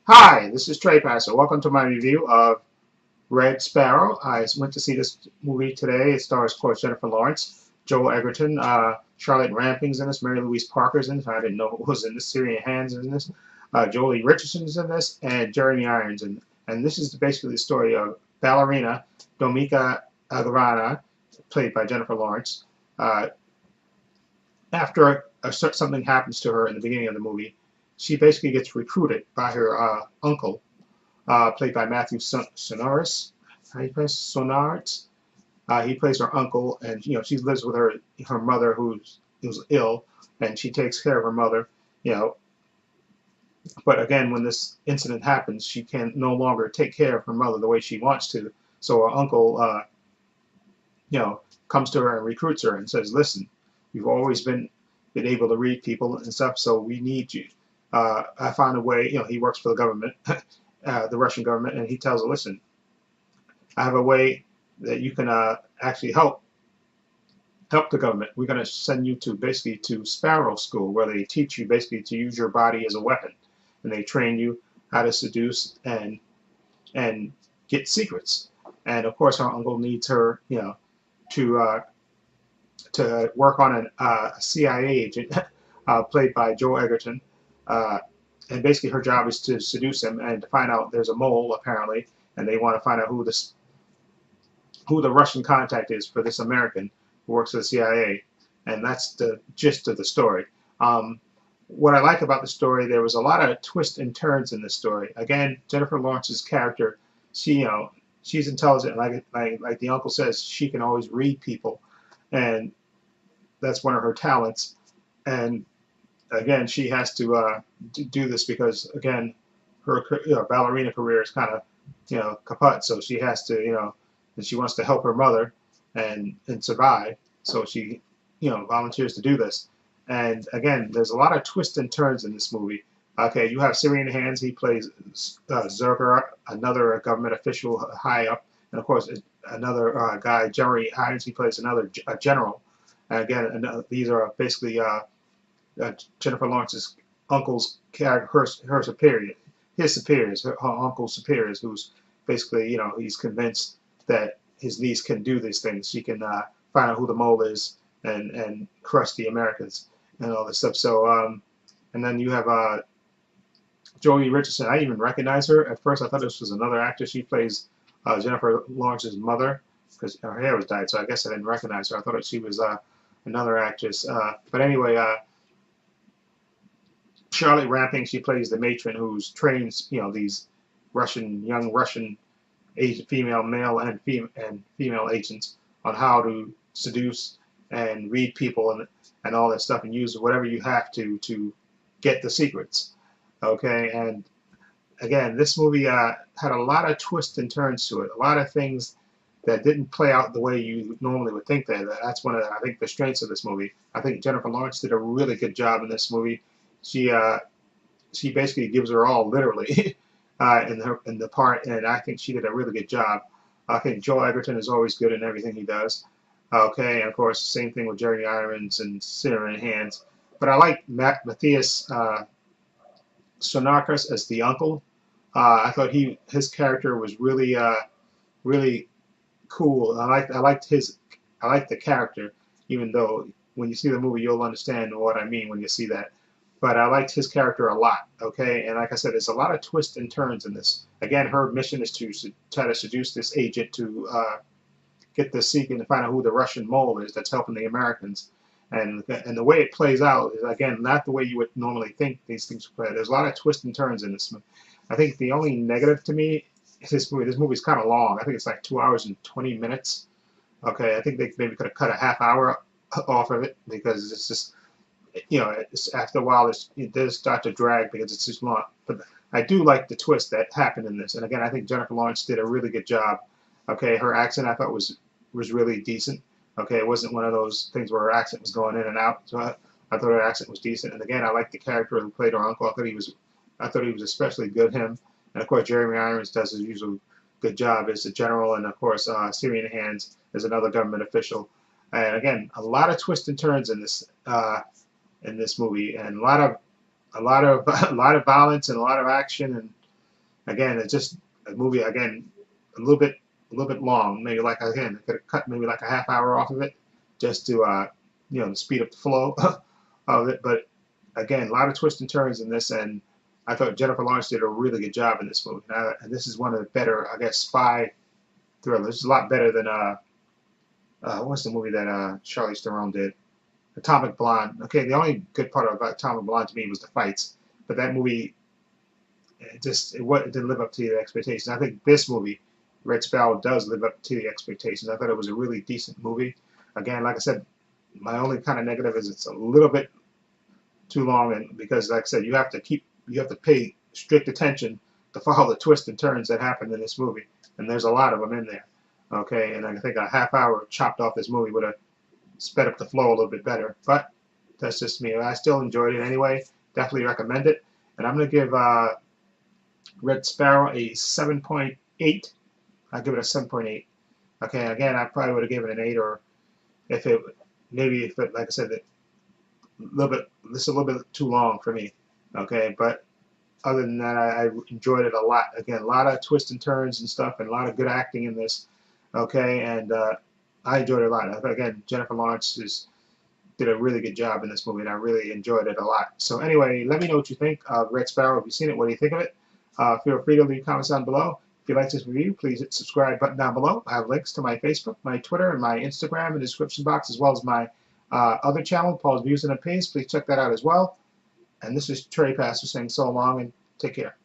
Hi, this is Trey Passer. Welcome to my review of Red Sparrow. I went to see this movie today. It stars, of course, Jennifer Lawrence, Joel Egerton, Charlotte Ramping's in this, Mary Louise Parker's in this. I didn't know who was in this. Syrian Hands in this. Jolie Richardson's in this, and Jeremy Irons. And this is basically the story of ballerina Domika Agravana, played by Jennifer Lawrence. Uh, After something happens to her in the beginning of the movie, she basically gets recruited by her uncle, played by Matthew Sonaris. How he plays Sonards. He plays her uncle, and she lives with her mother who's ill, and she takes care of her mother. You know, but again, when this incident happens, she can no longer take care of her mother the way she wants to. So her uncle, you know, comes to her and recruits her and says, "Listen, you've always been able to read people and stuff, so we need you." I found a way. He works for the government, the Russian government, and he tells her, "Listen, I have a way that you can actually help the government. We're going to send you to basically to Sparrow School, where they teach you basically to use your body as a weapon, and they train you how to seduce and get secrets." And of course, her uncle needs her, to work on a CIA agent played by Joel Egerton. Uh, and basically, her job is to seduce him and to find out there's a mole apparently, and they want to find out who the Russian contact is for this American who works for the CIA, and that's the gist of the story. What I like about the story, there was a lot of twists and turns in this story. Again, Jennifer Lawrence's character, she's intelligent, like the uncle says, she can always read people, and that's one of her talents. And again, she has to do this because again, her ballerina career is kind of kaput. So she has to and she wants to help her mother and survive. So she volunteers to do this. And again, there's a lot of twists and turns in this movie. Okay, you have Syrian Hands. He plays Zerger, another government official high up, and of course another guy, Jeremy Irons. He plays another general. And again, these are basically Jennifer Lawrence's uncle's character, her superior, his superiors, her uncle's superiors, who's basically, he's convinced that his niece can do these things. She can find out who the mole is and crush the Americans and all this stuff. So, and then you have Jolie Richardson. I didn't even recognize her at first. I thought this was another actress. She plays Jennifer Lawrence's mother because her hair was dyed, so I guess I didn't recognize her. I thought she was another actress. But anyway, Charlotte Ramping, she plays the matron who's trains, these young Russian agent, male and female agents on how to seduce and read people and all that stuff and use whatever you have to get the secrets. Okay, and again, this movie had a lot of twists and turns to it, a lot of things that didn't play out the way you normally would think that. That's one of I think the strengths of this movie. I think Jennifer Lawrence did a really good job in this movie. She she basically gives her all literally in the part, and I think she did a really good job. I think Joel Egerton is always good in everything he does. Okay, and of course, same thing with Jeremy Irons and Syrian Hands. But I like Matthias Sonakis as the uncle. I thought his character was really cool. I liked the character, even though when you see the movie you'll understand what I mean when you see that. But I liked his character a lot. Okay, and like I said, there's a lot of twists and turns in this. Again, her mission is to try to seduce this agent to get the secret and find out who the Russian mole is that's helping the Americans. And the way it plays out is again not the way you would normally think these things would play. There's a lot of twists and turns in this. I think the only negative to me is this movie. This movie's kind of long. I think it's like 2 hours and 20 minutes. Okay, I think they maybe could have cut a half hour off of it because it's just after a while it does start to drag because it's just long. But I do like the twist that happened in this. And again, I think Jennifer Lawrence did a really good job. Okay, her accent I thought was really decent. Okay, it wasn't one of those things where her accent was going in and out. So I thought her accent was decent. And again, I liked the character who played her uncle. I thought he was especially good. Him and of course Jeremy Irons does his usual good job as a general, and of course Syrian Hands is another government official. And again, a lot of twists and turns in this movie, and a lot of a lot of a lot of violence and a lot of action, and again, it's just a movie again a little bit long. Maybe like again, I could have cut maybe like a half hour off of it just to speed up the flow of it. But again, a lot of twists and turns in this, and I thought Jennifer Lawrence did a really good job in this movie. And this is one of the better, I guess, spy thrillers. It's a lot better than what's the movie that Charlize Theron did? Atomic Blonde. Okay, the only good part about Atomic Blonde to me was the fights, but that movie it didn't live up to the expectations. I think this movie, Red Sparrow, does live up to the expectations. I thought it was a really decent movie. Again, like I said, my only kind of negative is it's a little bit too long, and because like I said, you have to pay strict attention to follow the twists and turns that happen in this movie, and there's a lot of them in there. Okay, and I think a half hour chopped off this movie would have sped up the flow a little bit better. But that's just me. I still enjoyed it anyway. Definitely recommend it. And I'm going to give Red Sparrow a 7.8. I'll give it a 7.8. Okay, again, I probably would have given it an 8, or if it like I said, this is a little bit too long for me. Okay, but other than that, I enjoyed it a lot. Again, a lot of twists and turns and stuff, and a lot of good acting in this. Okay, and I enjoyed it a lot. Again, Jennifer Lawrence did a really good job in this movie, and I really enjoyed it a lot. So anyway, let me know what you think of Red Sparrow. If you've seen it, what do you think of it? Feel free to leave comments down below. If you like this review, please hit the subscribe button down below. I have links to my Facebook, my Twitter, and my Instagram in the description box, as well as my other channel, Paul's Views and Opinions. Please check that out as well. And this is Trey Pastor saying so long and take care.